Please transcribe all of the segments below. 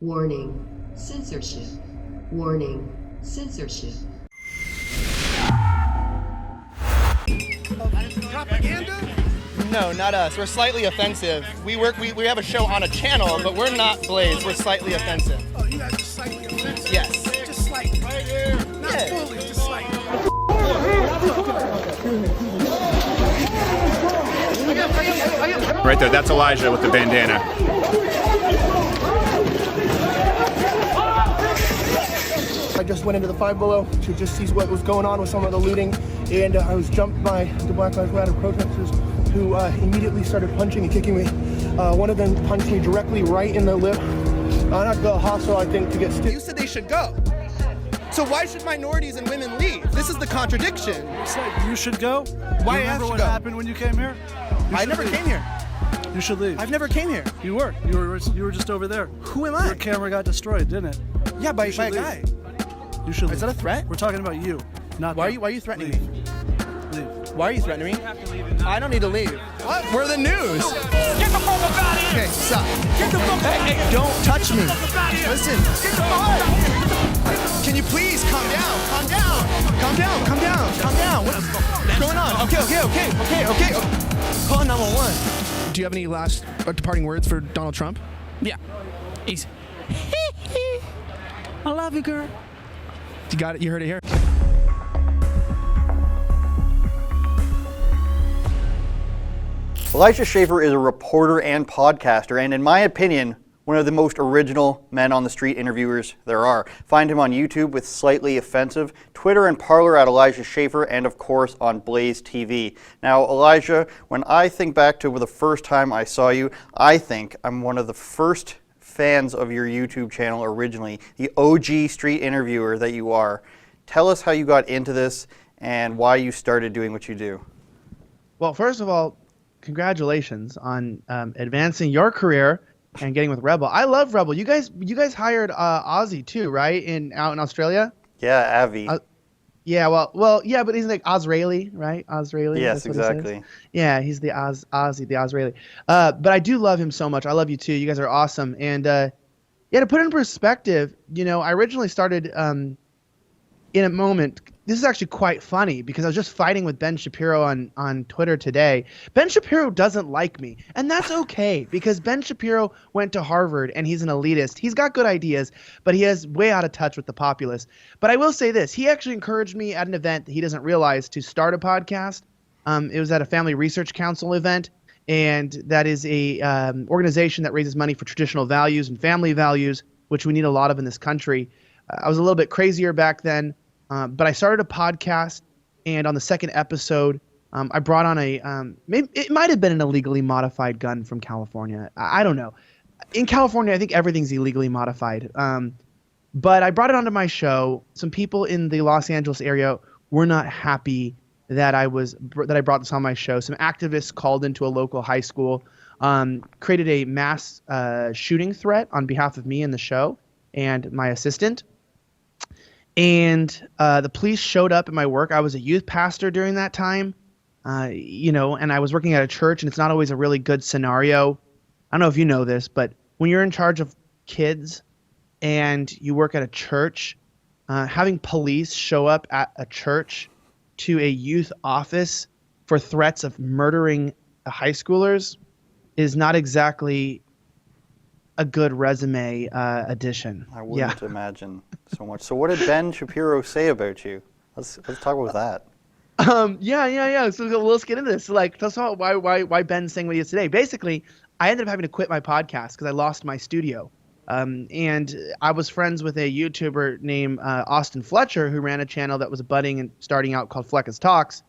Warning, censorship. Warning, censorship. Propaganda? No, not us. We're slightly offensive. We have a show on a channel, but we're not Blaze. We're slightly offensive. Oh, you guys are slightly offensive? Yes. Just slightly. Right here. Not fully, just slightly. Right there, that's Elijah with the bandana. I just went into the Five Below to just see what was going on with some of the looting, and I was jumped by the Black Lives Matter protesters who immediately started punching and kicking me. One of them punched me directly right in the lip. I had to go to the hospital, I think, to get stitched. You said they should go. So why should minorities and women leave? This is the contradiction. You should go? Why you remember what happened when you came here? I never came here. You should leave. I've never came here. You were just over there. Who am I? Your camera got destroyed, didn't it? Yeah, by a guy. You should leave. Is that a threat? We're talking about you, not Why them. are you threatening Leave. me? Leave. Why are you threatening me? I don't need to leave. What? We're the news. Get the fuck up out of here! Okay, stop. Get the fuck out of here! Don't touch me. Listen. Listen. Get the fuck out of here! Can you please calm down? Calm down. Calm down. Calm down. Calm down. What's going on? Okay. Call 911. Do you have any last departing words for Donald Trump? Yeah. He's. I love you, girl. You got it. You heard it here. Elijah Schaffer is a reporter and podcaster, and in my opinion, one of the most original men on the street interviewers there are. Find him on YouTube with Slightly Offensive, Twitter and Parler at Elijah Schaffer, and of course on BlazeTV. Now, Elijah, when I think back to the first time I saw you, I think I'm one of the first fans of your YouTube channel originally, the OG street interviewer that you are. Tell us how you got into this and why you started doing what you do. Well, first of all, congratulations on advancing your career and getting with Rebel. I love Rebel. You guys hired Ozzy too, right? Out in Australia. Yeah, Avi. Yeah, well, yeah, but he's like Ozraeli, right? Ozraeli. Yes, exactly. Yeah, he's the Ozzy, the Ozraeli. But I do love him so much. I love you too. You guys are awesome. And yeah, to put it in perspective, I originally started in a moment. This is actually quite funny because I was just fighting with Ben Shapiro on Twitter today. Ben Shapiro doesn't like me, and that's okay because Ben Shapiro went to Harvard and he's an elitist. He's got good ideas, but he is way out of touch with the populace. But I will say this. He actually encouraged me at an event that he doesn't realize to start a podcast. It was at a Family Research Council event, and that is a organization that raises money for traditional values and family values, which we need a lot of in this country. I was a little bit crazier back then. But I started a podcast, and on the second episode, I brought on it might have been an illegally modified gun from California. I don't know. In California, I think everything's illegally modified. But I brought it onto my show. Some people in the Los Angeles area were not happy that I brought this on my show. Some activists called into a local high school, created a mass shooting threat on behalf of me and the show and my assistant. And the police showed up at my work. I was a youth pastor during that time, and I was working at a church, and it's not always a really good scenario. I don't know if you know this, but when you're in charge of kids and you work at a church, having police show up at a church to a youth office for threats of murdering high schoolers is not exactly a good resume addition. I wouldn't imagine so much. So what did Ben Shapiro say about you? Let's talk about that. Yeah. So let's get into this. So, tell us about why Ben's saying what he is today. Basically, I ended up having to quit my podcast because I lost my studio. And I was friends with a YouTuber named Austin Fletcher who ran a channel that was budding and starting out called Fleckus Talks.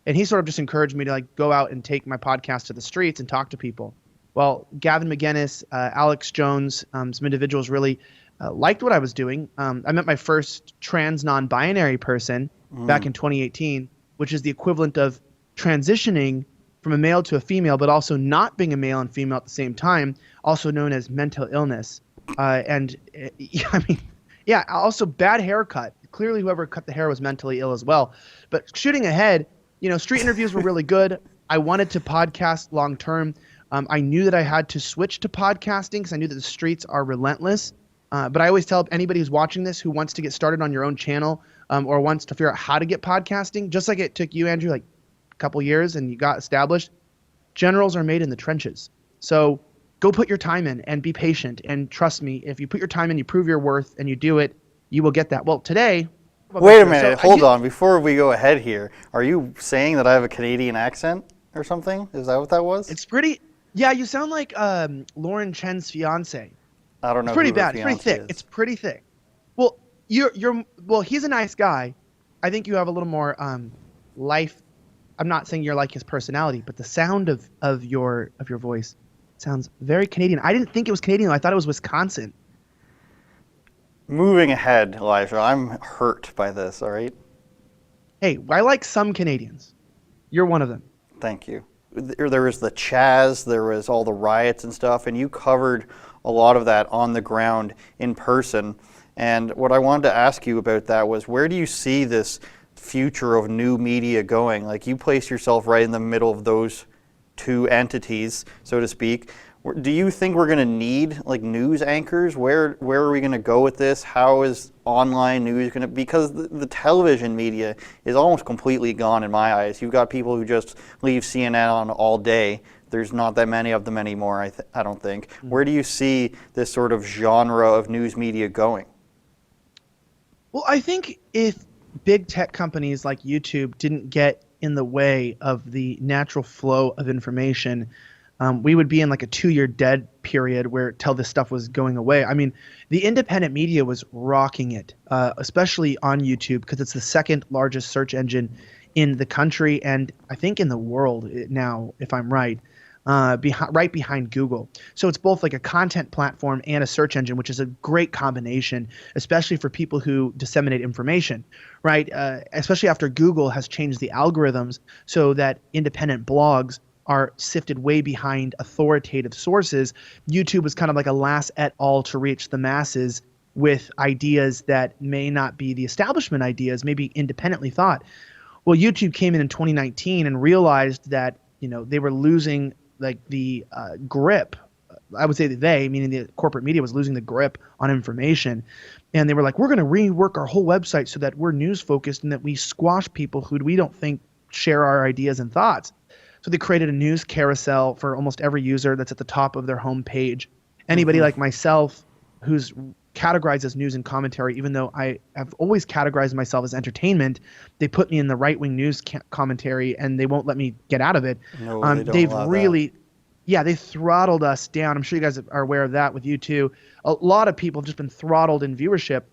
And he sort of just encouraged me to go out and take my podcast to the streets and talk to people. Well, Gavin McGinnis, Alex Jones, some individuals really liked what I was doing. I met my first trans non-binary person back in 2018, which is the equivalent of transitioning from a male to a female, but also not being a male and female at the same time, also known as mental illness. Also bad haircut. Clearly, whoever cut the hair was mentally ill as well. But shooting ahead, street interviews were really good. I wanted to podcast long term. I knew that I had to switch to podcasting because I knew that the streets are relentless. But I always tell anybody who's watching this who wants to get started on your own channel or wants to figure out how to get podcasting, just like it took you, Andrew, like a couple years and you got established, generals are made in the trenches. So go put your time in and be patient. And trust me, if you put your time in, you prove your worth and you do it, you will get that. Well, today... Wait a minute, hold on. Before we go ahead here, are you saying that I have a Canadian accent or something? Is that what that was? It's pretty... Yeah, you sound like Lauren Chen's fiance. I don't know. It's pretty who her bad. It's pretty fiancé thick. is. It's pretty thick. Well, well, he's a nice guy. I think you have a little more life. I'm not saying you're like his personality, but the sound of your voice sounds very Canadian. I didn't think it was Canadian. I thought it was Wisconsin. Moving ahead, Elijah, I'm hurt by this, all right? Hey, I like some Canadians. You're one of them. Thank you. There was the Chaz, there was all the riots and stuff, and you covered a lot of that on the ground in person. And what I wanted to ask you about that was, where do you see this future of new media going? Like, you place yourself right in the middle of those two entities, so to speak. Do you think we're going to need like news anchors? Where are we going to go with this? How is online news going to, because the television media is almost completely gone in my eyes. You've got people who just leave CNN on all day. There's not that many of them anymore, I don't think. Where do you see this sort of genre of news media going? Well, I think if big tech companies like YouTube didn't get in the way of the natural flow of information, we would be in like a 2-year dead period where till this stuff was going away. I mean, the independent media was rocking it, especially on YouTube, because it's the second largest search engine in the country and I think in the world now, if I'm right, right behind Google. So it's both like a content platform and a search engine, which is a great combination, especially for people who disseminate information, right? Especially after Google has changed the algorithms so that independent blogs are sifted way behind authoritative sources. YouTube was kind of like a last et al to reach the masses with ideas that may not be the establishment ideas, maybe independently thought. Well, YouTube came in 2019 and realized that, you know, they were losing like the grip. I would say that they, meaning the corporate media, was losing the grip on information. And they were like, we're going to rework our whole website so that we're news focused and that we squash people who we don't think share our ideas and thoughts. So they created a news carousel for almost every user that's at the top of their home page. Anybody like myself who's categorized as news and commentary, even though I have always categorized myself as entertainment, they put me in the right-wing news commentary and they won't let me get out of it. No, they don't they've allow really, that. Yeah, they throttled us down. I'm sure you guys are aware of that with you too. A lot of people have just been throttled in viewership.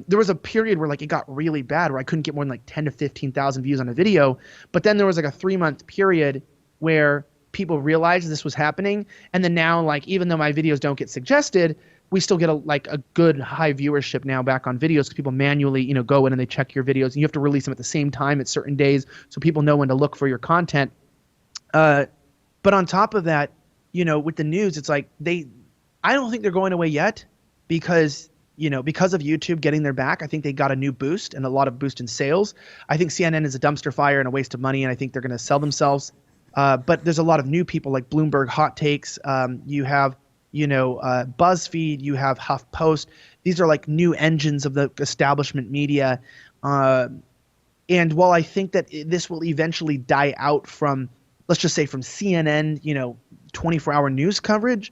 There was a period where like it got really bad where I couldn't get more than like 10 to 15,000 views on a video. But then there was like a 3-month period where people realized this was happening. And then now, like, even though my videos don't get suggested, we still get a good high viewership now back on videos because people manually, you know, go in and they check your videos and you have to release them at the same time at certain days so people know when to look for your content. But on top of that, you know, with the news, it's like I don't think they're going away yet because, you know, because of YouTube getting their back, I think they got a new boost and a lot of boost in sales. I think CNN is a dumpster fire and a waste of money, and I think they're going to sell themselves. But there's a lot of new people like Bloomberg Hot Takes. You have, you know, BuzzFeed. You have HuffPost. These are like new engines of the establishment media. And while I think that this will eventually die out from, let's just say from CNN, you know, 24-hour news coverage,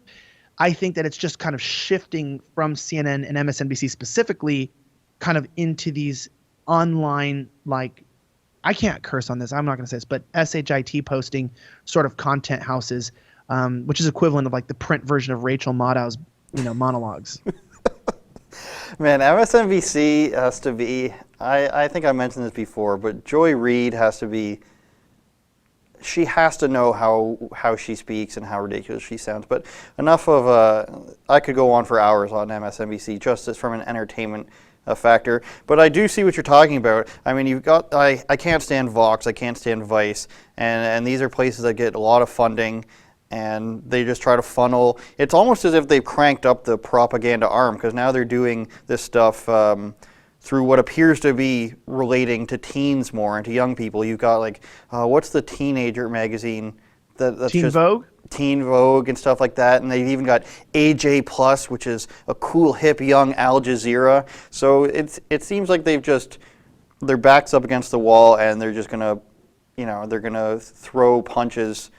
I think that it's just kind of shifting from CNN and MSNBC specifically kind of into these online, like, I can't curse on this, I'm not going to say this, but SHIT posting sort of content houses, which is equivalent of like the print version of Rachel Maddow's, you know, monologues. Man, MSNBC has to be, I think I mentioned this before, but Joy Reid has to be, she has to know how she speaks and how ridiculous she sounds. But enough of, I could go on for hours on MSNBC just as from an entertainment factor. But I do see what you're talking about. I mean, you've got, I can't stand Vox, I can't stand Vice, and these are places that get a lot of funding and they just try to funnel. It's almost as if they've cranked up the propaganda arm because now they're doing this stuff through what appears to be relating to teens more and to young people. You've got like, what's the teenager magazine? That's Teen just, Vogue? Teen Vogue and stuff like that, and they've even got AJ Plus, which is a cool, hip, young Al Jazeera. So it seems like they've just, their back's up against the wall, and they're just gonna, they're gonna throw punches.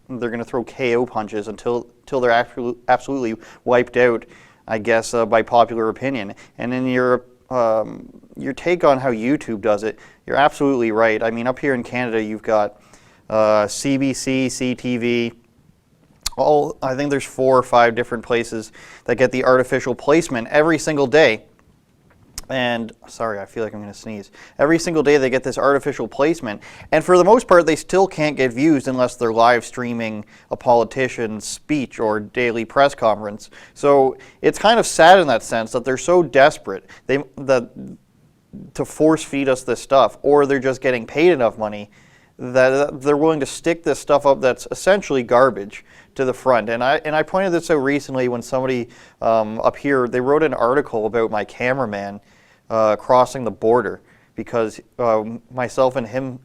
They're gonna throw KO punches until they're absolutely wiped out, I guess, by popular opinion. And in your take on how YouTube does it, you're absolutely right. I mean, up here in Canada, you've got CBC, CTV. I think there's 4 or 5 different places that get the artificial placement every single day. And sorry, I feel like I'm going to sneeze. Every single day they get this artificial placement, and for the most part, they still can't get views unless they're live streaming a politician's speech or daily press conference. So it's kind of sad in that sense that they're so desperate to force feed us this stuff, or they're just getting paid enough money that they're willing to stick this stuff up that's essentially garbage to the front. And I pointed this out recently when somebody up here, they wrote an article about my cameraman crossing the border because myself and him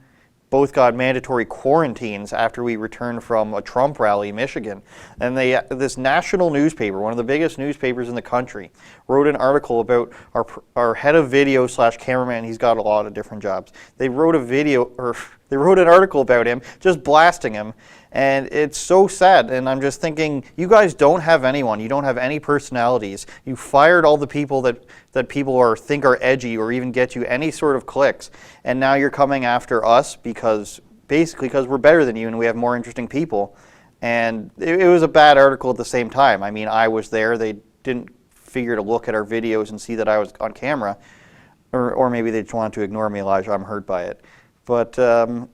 both got mandatory quarantines after we returned from a Trump rally in Michigan. And this national newspaper, one of the biggest newspapers in the country, wrote an article about our head of video / cameraman. He's got a lot of different jobs. They wrote an article about him, just blasting him. And it's so sad. And I'm just thinking, you guys don't have anyone. You don't have any personalities. You fired all the people that people think are edgy or even get you any sort of clicks. And now you're coming after us because we're better than you and we have more interesting people. And it was a bad article at the same time. I mean, I was there. They didn't figure to look at our videos and see that I was on camera. Or maybe they just wanted to ignore me, Elijah. I'm hurt by it. But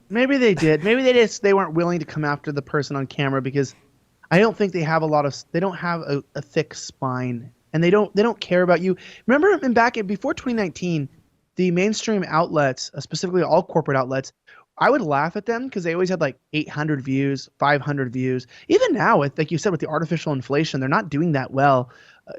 maybe they did. Maybe they weren't willing to come after the person on camera because I don't think they have they don't have a thick spine, and they don't care about you. Remember before 2019, the mainstream outlets, specifically all corporate outlets, I would laugh at them because they always had like 800 views, 500 views. Even now, like you said, with the artificial inflation, they're not doing that well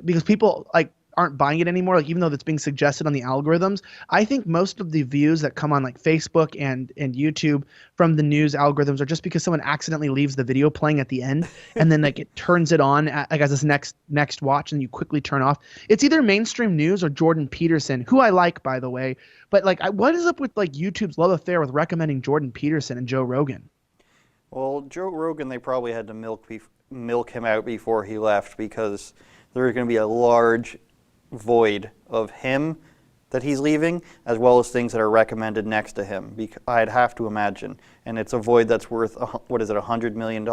because people aren't buying it anymore, even though that's being suggested on the algorithms. I think most of the views that come on Facebook and YouTube from the news algorithms are just because someone accidentally leaves the video playing at the end and then it turns it on as this next watch and you quickly turn off. It's either mainstream news or Jordan Peterson, who I like, by the way. But what is up with YouTube's love affair with recommending Jordan Peterson and Joe Rogan? Well, Joe Rogan, they probably had to milk him out before he left because there was going to be a large void of him that he's leaving, as well as things that are recommended next to him. I'd have to imagine, and it's a void that's worth $100 million.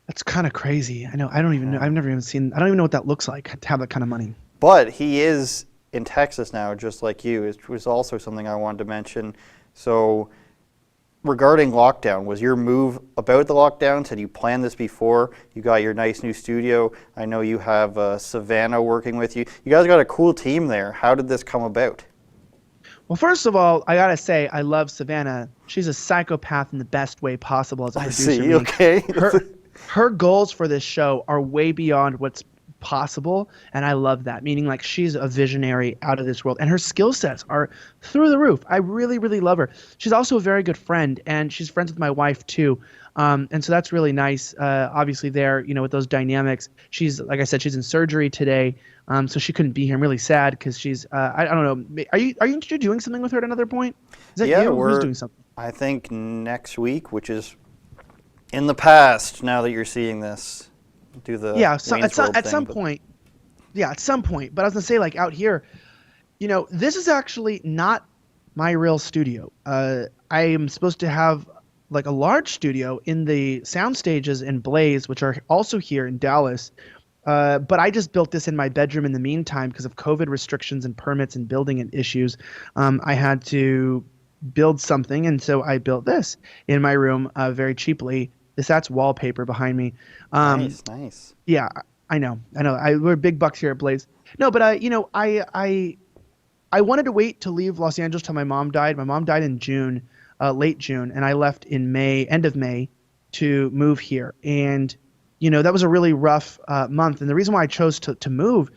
That's kind of crazy. I know. I don't even know. I've never even seen. I don't even know what that looks like to have that kind of money. But he is in Texas now, just like you. It was also something I wanted to mention. So, regarding lockdown, was your move about the lockdown? Had you planned this before? You got your nice new studio. I know you have Savannah working with you. You guys got a cool team there. How did this come about? Well, first of all, I gotta say I love Savannah. She's a psychopath in the best way possible as a producer. I see. Okay. Her goals for this show are way beyond what's possible, and I love that, meaning she's a visionary out of this world, and her skill sets are through the roof. I really, really love her. She's also a very good friend, and she's friends with my wife too, and so that's really nice. Obviously there, with those dynamics, she's, like I said, she's in surgery today, so she couldn't be here. I'm really sad because she's I don't know, are you doing something with her at another point? Is that you? Who's doing something? I think next week, which is in the past now that you're seeing this. At some point. But I was gonna say, out here, this is actually not my real studio. I am supposed to have a large studio in the sound stages in Blaze, which are also here in Dallas. But I just built this in my bedroom in the meantime because of COVID restrictions and permits and building issues. I had to build something, and so I built this in my room very cheaply. That's wallpaper behind me. Nice. Yeah, I know. We're big bucks here at Blaze. No, but I wanted to wait to leave Los Angeles till my mom died. My mom died in June, late June, and I left in end of May, to move here. And that was a really rough month. And the reason why I chose to move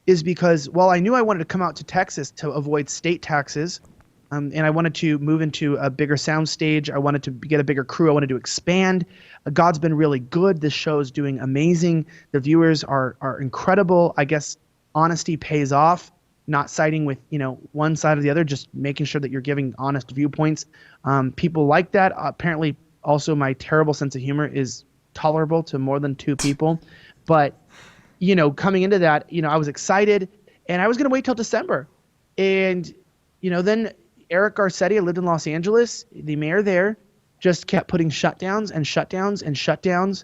is because while I knew I wanted to come out to Texas to avoid state taxes and I wanted to move into a bigger sound stage. I wanted to get a bigger crew. I wanted to expand. God's been really good. This show is doing amazing. The viewers are incredible. I guess honesty pays off. Not siding with one side or the other, just making sure that you're giving honest viewpoints. People like that. Apparently, also my terrible sense of humor is tolerable to more than 2 people. But coming into that, I was excited, and I was going to wait till December. And then Eric Garcetti, I lived in Los Angeles. The mayor there just kept putting shutdowns and shutdowns and shutdowns,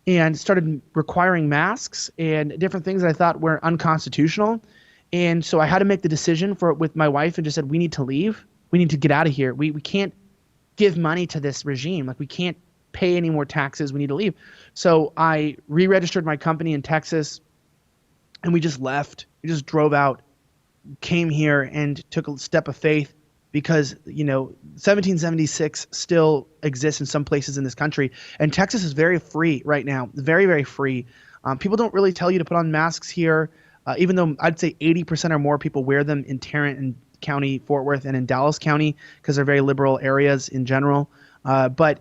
and started requiring masks and different things that I thought were unconstitutional. And so I had to make the decision with my wife and just said, we need to leave. We need to get out of here. We can't give money to this regime. Like, we can't pay any more taxes. We need to leave. So I re-registered my company in Texas, and we just left. We just drove out, came here, and took a step of faith, because 1776 still exists in some places in this country, and Texas is very free right now. Very, very free. People don't really tell you to put on masks here. Even though I'd say 80% or more people wear them in Tarrant and County, Fort Worth, and in Dallas County, because they're very liberal areas in general. But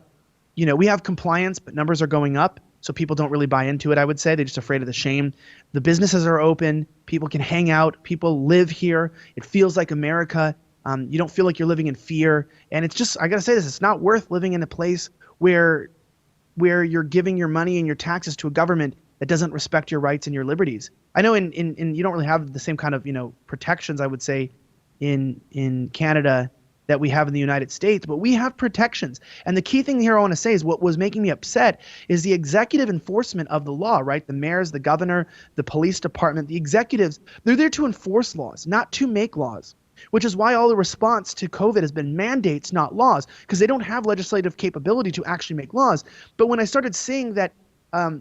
we have compliance, but numbers are going up, so people don't really buy into it, I would say. They're just afraid of the shame. The businesses are open. People can hang out. People live here. It feels like America. You don't feel like you're living in fear. And it's just, I got to say this, it's not worth living in a place where you're giving your money and your taxes to a government that doesn't respect your rights and your liberties. I know in you don't really have the same kind of protections, I would say, in Canada that we have in the United States, but we have protections. And the key thing here I want to say is what was making me upset is the executive enforcement of the law, right? The mayors, the governor, the police department, the executives, they're there to enforce laws, not to make laws, which is why all the response to COVID has been mandates, not laws, because they don't have legislative capability to actually make laws. But when I started seeing that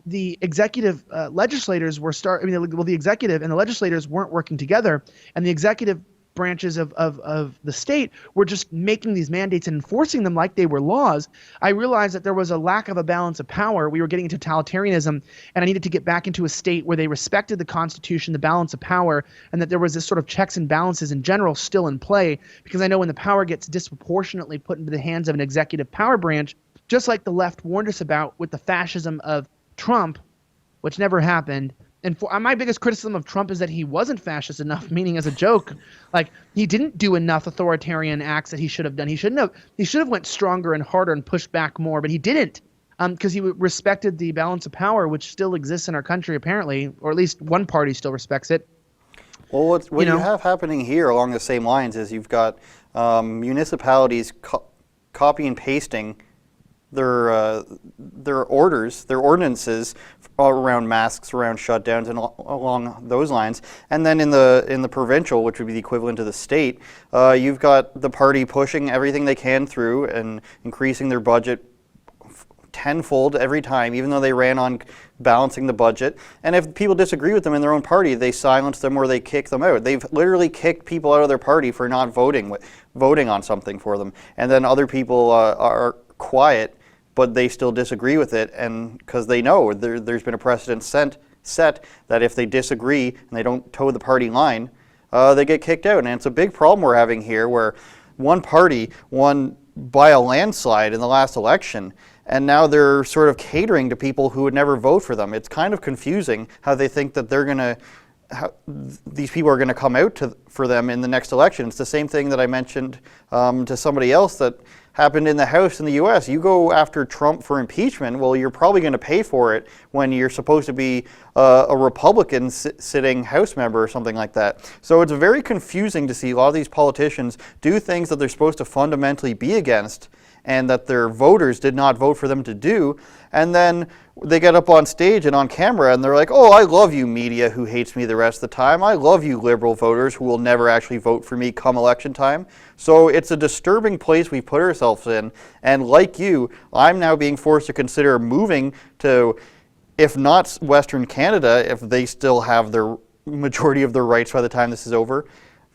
the executive legislators the executive and the legislators weren't working together, and the executive branches of the state were just making these mandates and enforcing them like they were laws, I realized that there was a lack of a balance of power. We were getting into totalitarianism, and I needed to get back into a state where they respected the Constitution, the balance of power, and that there was this sort of checks and balances in general still in play, because I know when the power gets disproportionately put into the hands of an executive power branch, just like the left warned us about with the fascism of Trump, which never happened. And my biggest criticism of Trump is that he wasn't fascist enough, meaning as a joke. Like, he didn't do enough authoritarian acts that he should have done. He should have went stronger and harder and pushed back more, but he didn't, because he respected the balance of power, which still exists in our country apparently, or at least one party still respects it. Well, what you have happening here along the same lines is you've got municipalities copy and pasting their orders, their ordinances around masks, around shutdowns, and along those lines. And then in the provincial, which would be the equivalent to the state, you've got the party pushing everything they can through and increasing their budget tenfold every time, even though they ran on balancing the budget. And if people disagree with them in their own party, they silence them or they kick them out. They've literally kicked people out of their party for not voting on something for them. And then other people are quiet, but they still disagree with it, and because they know there's been a precedent set that if they disagree and they don't toe the party line, they get kicked out. And it's a big problem we're having here, where one party won by a landslide in the last election, and now they're sort of catering to people who would never vote for them. It's kind of confusing how they think that these people are going to come out for them in the next election. It's the same thing that I mentioned to somebody else that happened in the House in the U.S. You go after Trump for impeachment, well, you're probably going to pay for it when you're supposed to be a Republican sitting House member or something like that. So it's very confusing to see a lot of these politicians do things that they're supposed to fundamentally be against, and that their voters did not vote for them to do, and then they get up on stage and on camera and they're like, oh, I love you media who hates me the rest of the time. I love you liberal voters who will never actually vote for me come election time. So it's a disturbing place we put ourselves in, and like you, I'm now being forced to consider moving to, if not Western Canada, if they still have their majority of their rights by the time this is over,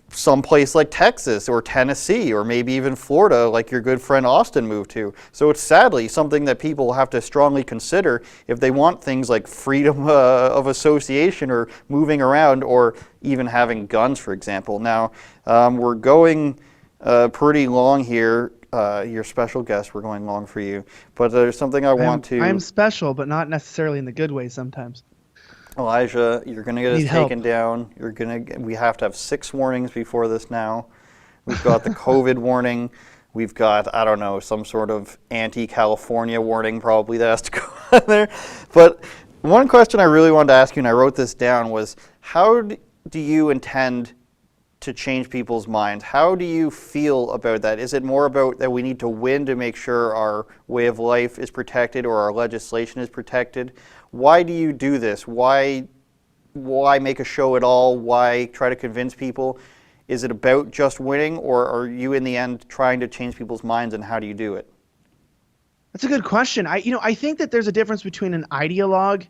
someplace like Texas or Tennessee or maybe even Florida, like your good friend Austin moved to. So it's sadly something that people have to strongly consider if they want things like freedom of association or moving around or even having guns, for example. Now, we're going pretty long here. Your special guest, we're going long for you. But there's something I'm special, but not necessarily in the good way sometimes. Elijah, you're going to get us Need help. taken down. We have to have 6 warnings before this now. We've got the COVID warning. We've got, I don't know, some sort of anti-California warning probably that has to go on there. But one question I really wanted to ask you, and I wrote this down, was how do you intend to change people's minds? How do you feel about that? Is it more about that we need to win to make sure our way of life is protected or our legislation is protected? Why do you do this? Why make a show at all? Why try to convince people? Is it about just winning, or are you in the end trying to change people's minds, and how do you do it? That's a good question. I think that there's a difference between an ideologue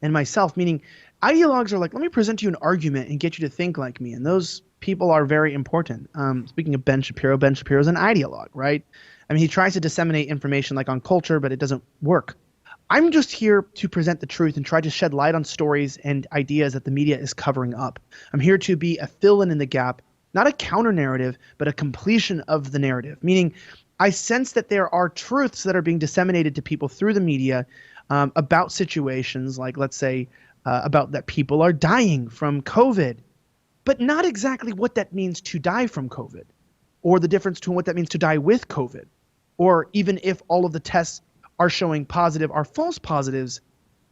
and myself, meaning ideologues are like, let me present you an argument and get you to think like me, and those people are very important. Speaking of Ben Shapiro is an ideologue, right? I mean, he tries to disseminate information like on culture, but it doesn't work. I'm just here to present the truth and try to shed light on stories and ideas that the media is covering up. I'm here to be a fill-in in the gap, not a counter-narrative, but a completion of the narrative, meaning I sense that there are truths that are being disseminated to people through the media about situations like, let's say, about that people are dying from COVID, but not exactly what that means to die from COVID, or the difference between what that means to die with COVID, or even if all of the tests are showing positive are false positives,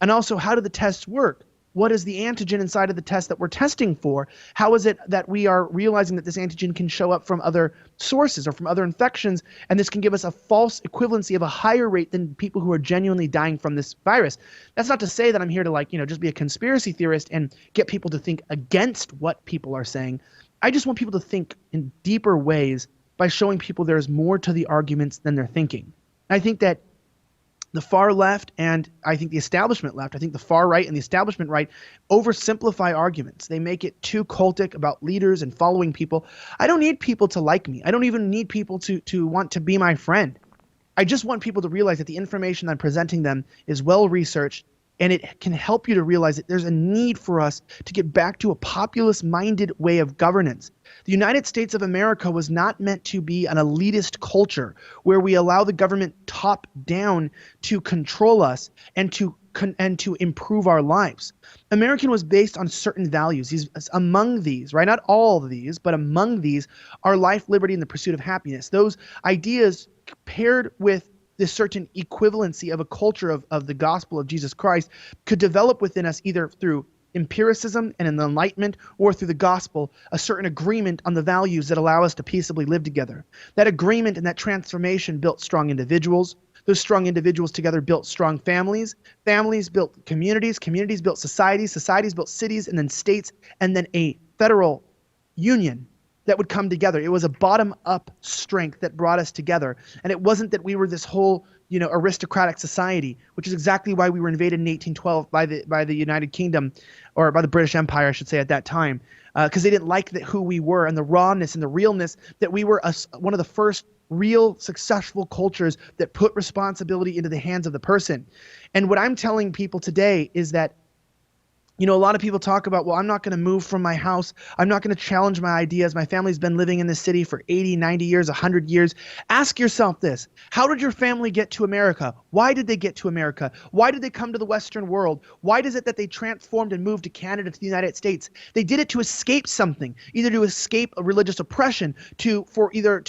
and also how do the tests work? What is the antigen inside of the test that we're testing for? How is it that we are realizing that this antigen can show up from other sources or from other infections, and this can give us a false equivalency of a higher rate than people who are genuinely dying from this virus? That's not to say that I'm here to just be a conspiracy theorist and get people to think against what people are saying. I just want people to think in deeper ways by showing people there's more to the arguments than they're thinking. I think that the far left and I think the establishment left, I think the far right and the establishment right oversimplify arguments. They make it too cultic about leaders and following people. I don't need people to like me. I don't even need people to want to be my friend. I just want people to realize that the information I'm presenting them is well researched, and it can help you to realize that there's a need for us to get back to a populist-minded way of governance. The United States of America was not meant to be an elitist culture where we allow the government top down to control us and to improve our lives. American was based on certain values. Among these, right? Not all of these, but among these are life, liberty, and the pursuit of happiness. Those ideas paired with this certain equivalency of a culture of the gospel of Jesus Christ could develop within us either through empiricism and an enlightenment, or through the gospel, a certain agreement on the values that allow us to peaceably live together. That agreement and that transformation built strong individuals. Those strong individuals together built strong families. Families built communities. Communities built societies. Societies built cities, and then states, and then a federal union that would come together. It was a bottom-up strength that brought us together. And it wasn't that we were this whole, aristocratic society, which is exactly why we were invaded in 1812 by the United Kingdom, or by the British Empire, I should say, at that time, because they didn't like who we were and the rawness and the realness that we were one of the first real successful cultures that put responsibility into the hands of the person. And what I'm telling people today is that, a lot of people talk about, well, I'm not going to move from my house. I'm not going to challenge my ideas. My family's been living in this city for 80, 90 years, 100 years. Ask yourself this. How did your family get to America? Why did they get to America? Why did they come to the Western world? Why is it that they transformed and moved to Canada, to the United States? They did it to escape something, either to escape a religious oppression, to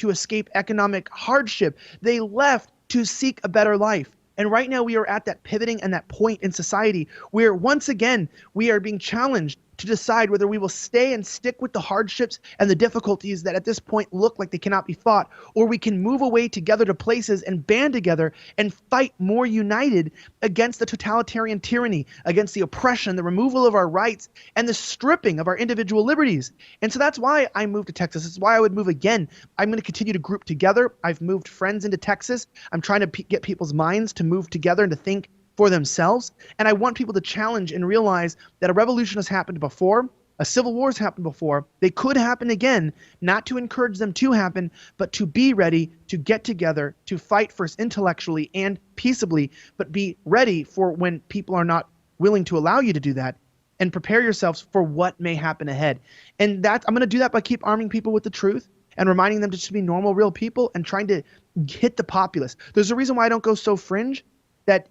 escape economic hardship. They left to seek a better life. And right now we are at that pivoting and that point in society where once again we are being challenged to decide whether we will stay and stick with the hardships and the difficulties that at this point look like they cannot be fought, or we can move away together to places and band together and fight more united against the totalitarian tyranny, against the oppression, the removal of our rights, and the stripping of our individual liberties. And so that's why I moved to Texas. It's why I would move again. I'm going to continue to group together. I've moved friends into Texas. I'm trying to get people's minds to move together and to think for themselves. And I want people to challenge and realize that a revolution has happened before. A civil war has happened before. They could happen again, not to encourage them to happen, but to be ready to get together, to fight first intellectually and peaceably, but be ready for when people are not willing to allow you to do that, and prepare yourselves for what may happen ahead. And I'm going to do that by keep arming people with the truth and reminding them to just be normal, real people and trying to hit the populace. There's a reason why I don't go so fringe that,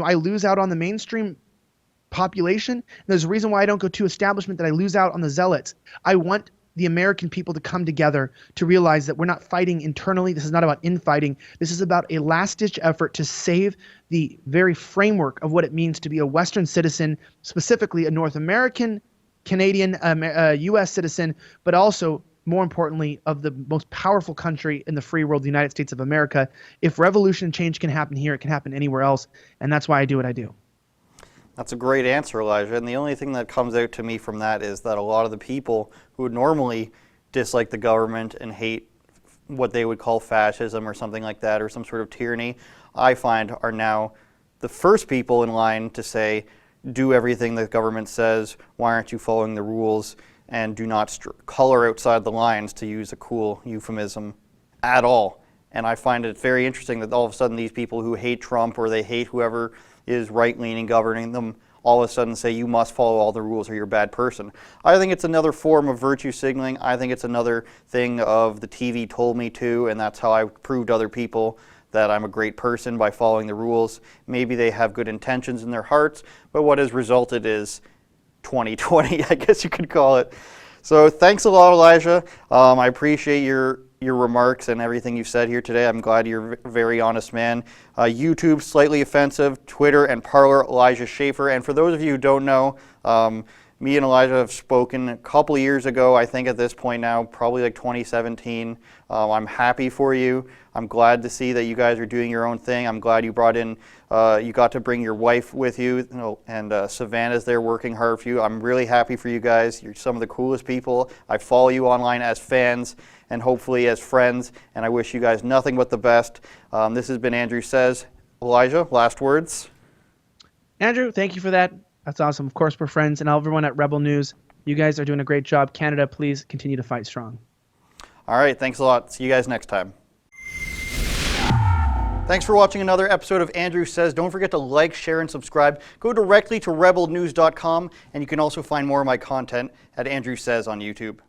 I lose out on the mainstream population. And there's a reason why I don't go too establishment that I lose out on the zealots. I want the American people to come together to realize that we're not fighting internally. This is not about infighting. This is about a last-ditch effort to save the very framework of what it means to be a Western citizen, specifically a North American, Canadian, U.S. citizen, but also, more importantly, of the most powerful country in the free world, the United States of America. If revolution and change can happen here, it can happen anywhere else, and that's why I do what I do. That's a great answer, Elijah. And the only thing that comes out to me from that is that a lot of the people who would normally dislike the government and hate what they would call fascism or something like that, or some sort of tyranny, I find are now the first people in line to say, do everything the government says, why aren't you following the rules, and do not color outside the lines, to use a cool euphemism, at all. And I find it very interesting that all of a sudden these people who hate Trump or they hate whoever is right-leaning governing them all of a sudden say you must follow all the rules or you're a bad person. I think it's another form of virtue signaling. I think it's another thing of the TV told me to, and that's how I proved to other people that I'm a great person by following the rules. Maybe they have good intentions in their hearts, but what has resulted is 2020, I guess you could call it. So thanks a lot, Elijah. I appreciate your remarks and everything you've said here today. I'm glad you're a very honest man. YouTube, Slightly Offensive, Twitter, and Parler, Elijah Schaffer. And for those of you who don't know, me and Elijah have spoken a couple of years ago, I think at this point now, probably like 2017. I'm happy for you. I'm glad to see that you guys are doing your own thing. I'm glad you brought in, you got to bring your wife with you, and Savannah's there working hard for you. I'm really happy for you guys. You're some of the coolest people. I follow you online as fans and hopefully as friends, and I wish you guys nothing but the best. This has been Andrew Says. Elijah, last words? Andrew, thank you for that. That's awesome. Of course, we're friends. And everyone at Rebel News, you guys are doing a great job. Canada, please continue to fight strong. All right, thanks a lot. See you guys next time. Thanks for watching another episode of Andrew Says. Don't forget to like, share, and subscribe. Go directly to rebelnews.com, and you can also find more of my content at Andrew Says on YouTube.